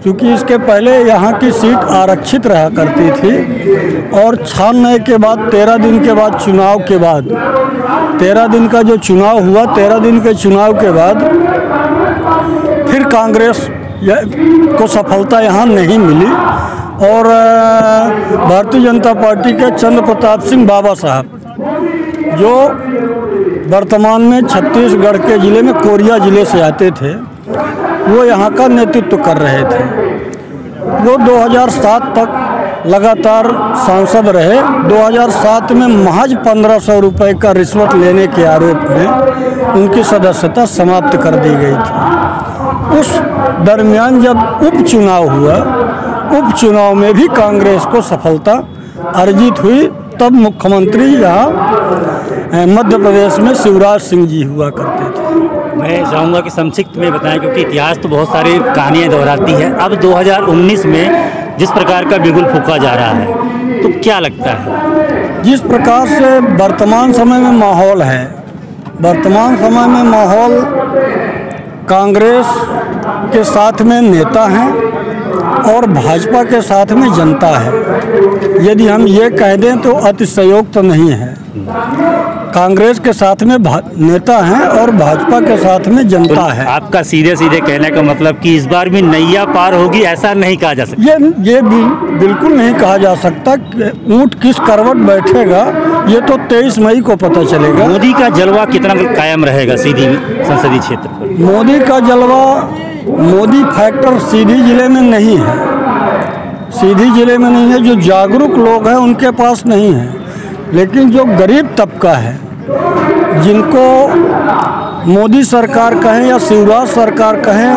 क्योंकि इसके पहले यहाँ की सीट आरक्षित रहा करती थी और छानने के बाद 13 दिन के बाद चुनाव के बाद 13 दिन का जो चुनाव हुआ, 13 दिन के चुनाव के बाद फिर कांग्रेस को सफलता यहाँ नहीं मिली और भारतीय जनता पार्टी के चंद्र प्रताप सिंह बाबा साहब, जो वर्तमान में छत्तीसगढ़ के ज़िले में कोरिया ज़िले से आते थे, वो यहाँ का नेतृत्व कर रहे थे। वो 2007 तक लगातार सांसद रहे। 2007 में महज 1500 रुपये का रिश्वत लेने के आरोप में उनकी सदस्यता समाप्त कर दी गई थी। उस दरमियान जब उपचुनाव हुआ, उपचुनाव में भी कांग्रेस को सफलता अर्जित हुई। तब मुख्यमंत्री यहाँ मध्य प्रदेश में शिवराज सिंह जी हुआ करते थे। मैं चाहूँगा कि संक्षिप्त में बताएं, क्योंकि इतिहास तो बहुत सारी कहानियाँ दोहराती है। अब 2019 में जिस प्रकार का बिगुल फूंका जा रहा है, तो क्या लगता है? जिस प्रकार से वर्तमान समय में माहौल है, वर्तमान समय में माहौल कांग्रेस के साथ में नेता हैं और भाजपा के साथ में जनता है। यदि हम ये कह दें तो अतिशयोक्ति तो नहीं है। कांग्रेस के साथ में नेता हैं और भाजपा के साथ में जनता है। आपका सीधे सीधे कहने का मतलब कि इस बार भी नैया पार होगी, ऐसा नहीं कहा जा सकता? ये बिल्कुल नहीं कहा जा सकता। ऊंट किस करवट बैठेगा ये तो 23 मई को पता चलेगा। मोदी का जलवा कितना कायम रहेगा सीधी संसदीय क्षेत्र पर? मोदी का जलवा, मोदी फैक्टर सीधी जिले में नहीं है, सीधी जिले में नहीं है। जो जागरूक लोग हैं उनके पास नहीं है, लेकिन जो गरीब तबका है, जिनको मोदी सरकार कहें या शिवराज सरकार कहें,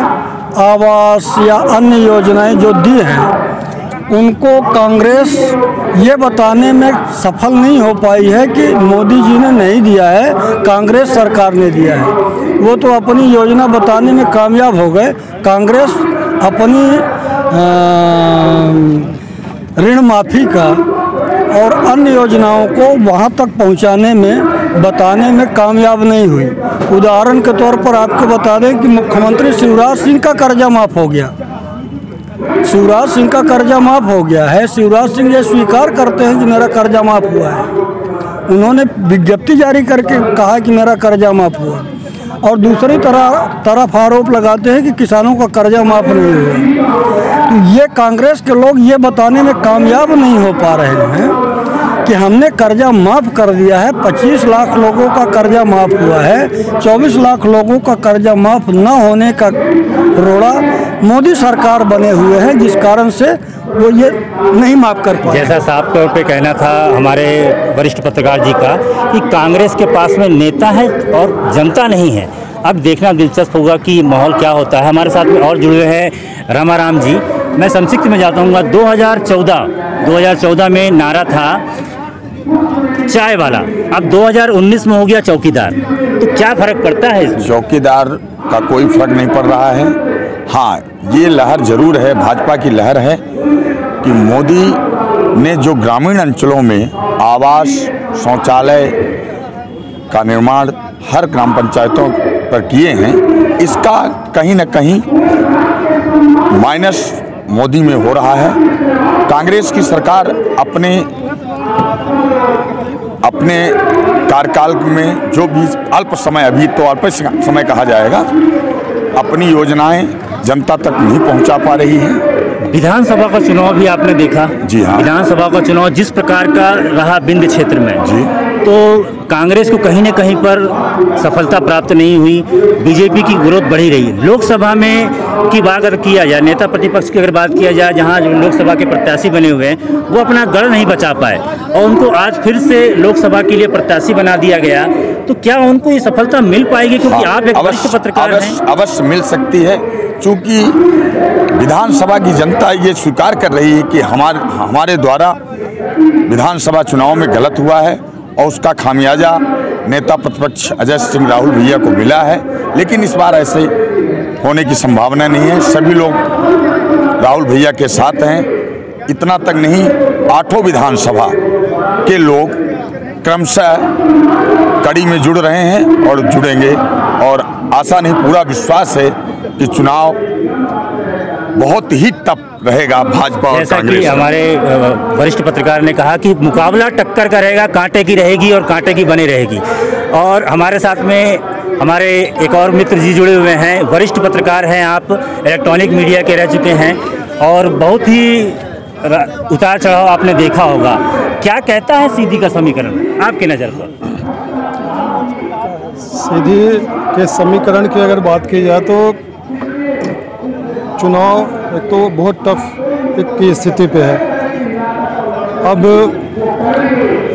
आवास या अन्य योजनाएं जो दी हैं, उनको कांग्रेस ये बताने में सफल नहीं हो पाई है कि मोदी जी ने नहीं दिया है, कांग्रेस सरकार ने दिया है। वो तो अपनी योजना बताने में कामयाब हो गए। कांग्रेस अपनी ऋण माफ़ी का और अन्य योजनाओं को वहाँ तक पहुँचाने में, बताने में कामयाब नहीं हुई। उदाहरण के तौर पर आपको बता दें कि मुख्यमंत्री शिवराज सिंह का कर्जा माफ़ हो गया। शिवराज सिंह का कर्जा माफ़ हो गया है। शिवराज सिंह ये स्वीकार करते हैं कि मेरा कर्जा माफ़ हुआ है। उन्होंने विज्ञप्ति जारी करके कहा कि मेरा कर्जा माफ़ हुआ, और दूसरी तरफ आरोप लगाते हैं कि किसानों का कर्जा माफ़ नहीं हुआ। तो ये कांग्रेस के लोग ये बताने में कामयाब नहीं हो पा रहे हैं कि हमने कर्जा माफ़ कर दिया है। 25 लाख लोगों का कर्जा माफ़ हुआ है। 24 लाख लोगों का कर्जा माफ़ न होने का रोड़ा मोदी सरकार बने हुए हैं, जिस कारण से वो ये नहीं माफ़ कर पाए। जैसा साफ तौर पे कहना था हमारे वरिष्ठ पत्रकार जी का कि कांग्रेस के पास में नेता है और जनता नहीं है। अब देखना दिलचस्प होगा कि माहौल क्या होता है। हमारे साथ में और जुड़े हैं रामाराम जी। मैं संक्षिप्त में जाता हूँ। 2014 में नारा था चाय वाला, अब 2019 में हो गया चौकीदार। तो क्या फर्क पड़ता है इसमें? चौकीदार का कोई फर्क नहीं पड़ रहा है। हाँ, ये लहर जरूर है, भाजपा की लहर है कि मोदी ने जो ग्रामीण अंचलों में आवास, शौचालय का निर्माण हर ग्राम पंचायतों पर किए हैं, इसका कहीं न कहीं माइनस मोदी में हो रहा है। कांग्रेस की सरकार अपने कार्यकाल में जो भी अल्प समय, अभी तो अल्प समय कहा जाएगा, अपनी योजनाएं जनता तक नहीं पहुंचा पा रही है। विधानसभा का चुनाव भी आपने देखा? जी हाँ। विधानसभा का चुनाव जिस प्रकार का रहा विंध्य क्षेत्र में जी, तो कांग्रेस को कहीं न कहीं पर सफलता प्राप्त नहीं हुई। बीजेपी की ग्रोथ बढ़ी रही। लोकसभा में की बात अगर किया जाए, नेता प्रतिपक्ष की अगर बात किया जाए, जहां जो लोकसभा के प्रत्याशी बने हुए हैं वो अपना गढ़ नहीं बचा पाए और उनको आज फिर से लोकसभा के लिए प्रत्याशी बना दिया गया, तो क्या उनको ये सफलता मिल पाएगी? क्योंकि आप एक वरिष्ठ पत्रकार हैं। अवश्य मिल सकती है, चूँकि विधानसभा की जनता ये स्वीकार कर रही है कि हमारे द्वारा विधानसभा चुनाव में गलत हुआ है और उसका खामियाजा नेता प्रतिपक्ष अजय सिंह राहुल भैया को मिला है। लेकिन इस बार ऐसे होने की संभावना नहीं है। सभी लोग राहुल भैया के साथ हैं। इतना तक नहीं, 8 विधानसभा के लोग क्रमशः कड़ी में जुड़ रहे हैं और जुड़ेंगे, और आशा नहीं पूरा विश्वास है कि चुनाव बहुत ही टफ रहेगा भाजपा और जैसा कि कांग्रेस। हमारे वरिष्ठ पत्रकार ने कहा कि मुकाबला टक्कर का रहेगा, कांटे की रहेगी और कांटे की बनी रहेगी। और हमारे साथ में हमारे एक और मित्र जी जुड़े हुए हैं, वरिष्ठ पत्रकार हैं आप, इलेक्ट्रॉनिक मीडिया के रह चुके हैं और बहुत ही उतार चढ़ाव आपने देखा होगा। क्या कहता है सीधी का समीकरण आपके नज़र पर? सीधी के समीकरण की अगर बात की जाए तो चुनाव एक तो बहुत टफ एक की स्थिति पे है। अब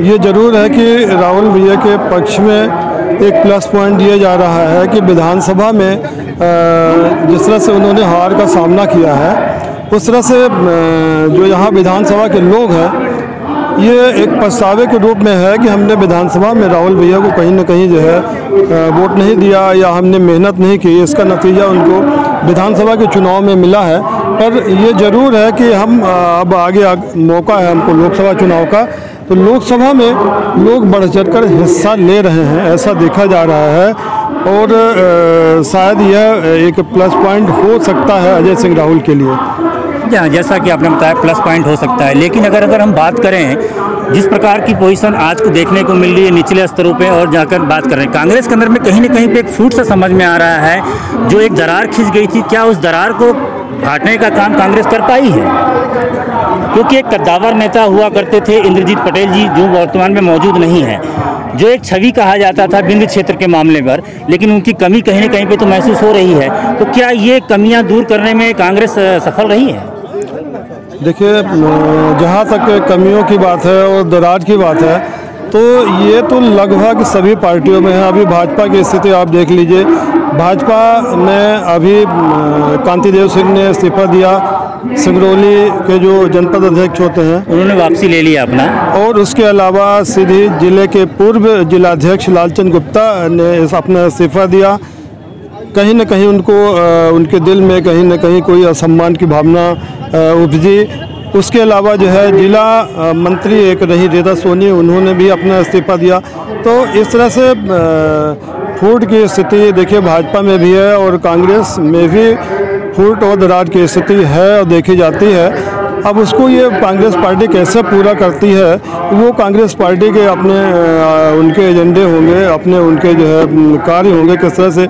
ये ज़रूर है कि राहुल भैया के पक्ष में एक प्लस पॉइंट दिया जा रहा है कि विधानसभा में जिस तरह से उन्होंने हार का सामना किया है, उस तरह से जो यहाँ विधानसभा के लोग हैं, ये एक पछतावे के रूप में है कि हमने विधानसभा में राहुल भैया को कहीं ना कहीं जो है वोट नहीं दिया या हमने मेहनत नहीं की। इसका नतीजा उनको विधानसभा के चुनाव में मिला है। पर ये ज़रूर है कि हम अब आगे मौका है हमको लोकसभा चुनाव का, तो लोकसभा में लोग बढ़ चढ़कर हिस्सा ले रहे हैं, ऐसा देखा जा रहा है। और शायद यह एक प्लस पॉइंट हो सकता है अजय सिंह राहुल के लिए। जैसा कि आपने बताया प्लस पॉइंट हो सकता है, लेकिन अगर हम बात करें जिस प्रकार की पोजीशन आज को देखने को मिल रही है निचले स्तरों पे और जाकर बात कर रहे हैं, कांग्रेस के अंदर में कहीं ना कहीं पे एक फूट सा समझ में आ रहा है। जो एक दरार खिंच गई थी, क्या उस दरार को घाटने का काम कांग्रेस कर पाई है? क्योंकि एक कद्दावर नेता हुआ करते थे इंद्रजीत पटेल जी, जो वर्तमान में मौजूद नहीं है, जो एक छवि कहा जाता था बिंद क्षेत्र के मामले पर, लेकिन उनकी कमी कहीं ना कहीं पे तो महसूस हो रही है। तो क्या ये कमियां दूर करने में कांग्रेस सफल रही है? देखिए, जहाँ तक कमियों की बात है और दरार की बात है, तो ये तो लगभग सभी पार्टियों में है। अभी भाजपा की स्थिति आप देख लीजिए, भाजपा में अभी कांतिदेव सिंह ने इस्तीफा दिया, सिंगरौली के जो जनपद अध्यक्ष होते हैं उन्होंने वापसी ले लिया अपना, और उसके अलावा सीधी जिले के पूर्व जिलाध्यक्ष लालचंद गुप्ता ने अपना इस्तीफा दिया। कहीं न कहीं उनको उनके दिल में कहीं न कहीं कोई असम्मान की भावना उपजी। उसके अलावा जो है जिला मंत्री एक रही रीता सोनी, उन्होंने भी अपना इस्तीफा दिया। तो इस तरह से फूट की स्थिति देखिए भाजपा में भी है और कांग्रेस में भी फूट और दरार की स्थिति है और देखी जाती है। अब उसको ये कांग्रेस पार्टी कैसे पूरा करती है, वो कांग्रेस पार्टी के अपने उनके एजेंडे होंगे, अपने उनके जो है कार्य होंगे, किस तरह से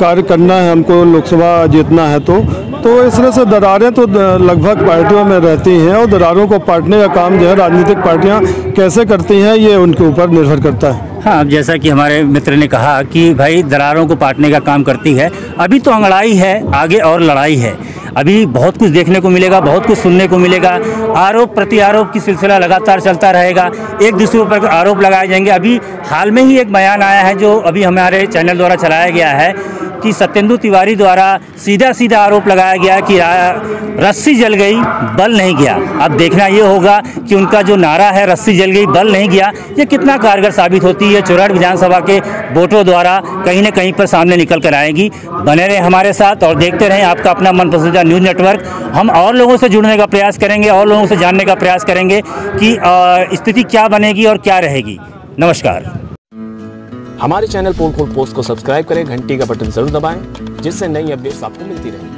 कार्य करना है हमको लोकसभा जीतना है। तो इस तरह से दरारें तो लगभग पार्टियों में रहती हैं और दरारों को पाटने का काम जो है राजनीतिक पार्टियां कैसे करती हैं, ये उनके ऊपर निर्भर करता है। हाँ, अब जैसा कि हमारे मित्र ने कहा कि भाई दरारों को पाटने का काम करती है। अभी तो अंगड़ाई है, आगे और लड़ाई है। अभी बहुत कुछ देखने को मिलेगा, बहुत कुछ सुनने को मिलेगा। आरोप प्रति आरोप की सिलसिला लगातार चलता रहेगा, एक दूसरे पर आरोप लगाए जाएंगे। अभी हाल में ही एक बयान आया है जो अभी हमारे चैनल द्वारा चलाया गया है कि सत्येंदु तिवारी द्वारा सीधा सीधा आरोप लगाया गया कि रस्सी जल गई बल नहीं गया। अब देखना ये होगा कि उनका जो नारा है रस्सी जल गई बल नहीं गया, ये कितना कारगर साबित होती है। चुराड़ विधानसभा के वोटों द्वारा कहीं न कहीं पर सामने निकल कर आएगी। बने रहें हमारे साथ और देखते रहें आपका अपना मन पसंदीदा न्यूज़ नेटवर्क। हम और लोगों से जुड़ने का प्रयास करेंगे और लोगों से जानने का प्रयास करेंगे कि स्थिति क्या बनेगी और क्या रहेगी। नमस्कार। हमारे चैनल पोल पोस्ट को सब्सक्राइब करें, घंटी का बटन जरूर दबाएं, जिससे नई अपडेट्स आपको मिलती रहेंगी।